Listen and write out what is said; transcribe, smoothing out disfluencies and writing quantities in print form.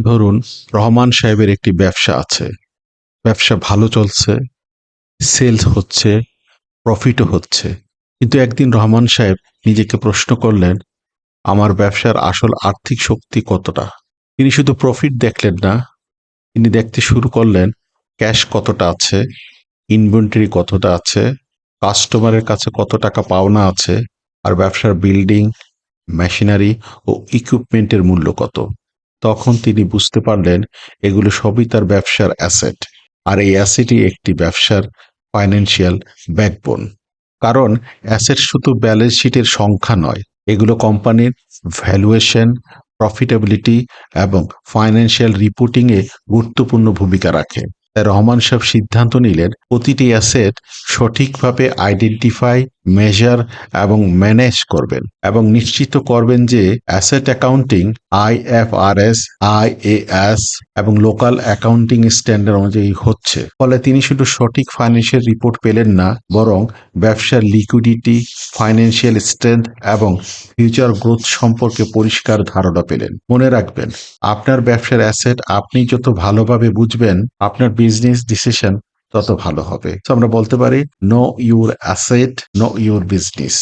ধরুন, রহমান সাহেবের একটি ব্যবসা আছে। ব্যবসা ভালো চলছে, সেলস হচ্ছে, প্রফিটও হচ্ছে। কিন্তু একদিন রহমান সাহেব নিজেকে প্রশ্ন করলেন, আমার ব্যবসার আসল আর্থিক শক্তি কতটা? তিনি শুধু প্রফিট দেখলেন না, তিনি দেখতে শুরু করলেন ক্যাশ কতটা আছে, ইনভেন্টরি কতটা আছে, কাস্টমারের কাছে কত টাকা পাওনা আছে, আর ব্যবসার বিল্ডিং, মেশিনারি ও ইকুইপমেন্টের মূল্য কত। তখন তিনি বুঝতে পারলেন এগুলো সবই তার ব্যবসার অ্যাসেট। আর এই অ্যাসেটই একটি ব্যবসার ফাইন্যান্সিয়াল ব্যাকবোন। কারণ অ্যাসেট শুধু ব্যালেন্স শিটের সংখ্যা নয়, এগুলো কোম্পানির ভ্যালুয়েশন, প্রফিটেবিলিটি এবং ফাইন্যান্সিয়াল রিপোর্টিংয়ে গুরুত্বপূর্ণ ভূমিকা রাখে। তাই রহমান সাহেব সিদ্ধান্ত নিলেন প্রতিটি অ্যাসেট সঠিকভাবে আইডেন্টিফাই, মেজার এবং ম্যানেজ করবেন এবং নিশ্চিত করবেন যে অ্যাসেট অ্যাকাউন্টিং আইএফআরএস, আইএএস এবং লোকাল অ্যাকাউন্টিং স্ট্যান্ডার্ড অনুযায়ী হচ্ছে। ফলে তিনি শুধু সঠিক ফাইন্যান্সিয়াল রিপোর্ট পেলেন না, বরং ব্যবসার লিকুইডিটি, ফাইন্যান্সিয়াল স্ট্রেংথ এবং ফিউচার গ্রোথ সম্পর্কে পরিষ্কার ধারণা পেলেন। মনে রাখবেন, আপনার ব্যবসার অ্যাসেট আপনি যত ভালোভাবে বুঝবেন, আপনার বিজনেস ডিসিশন তত ভালো হবে। তো আমরা বলতে পারি, no your asset, no your business.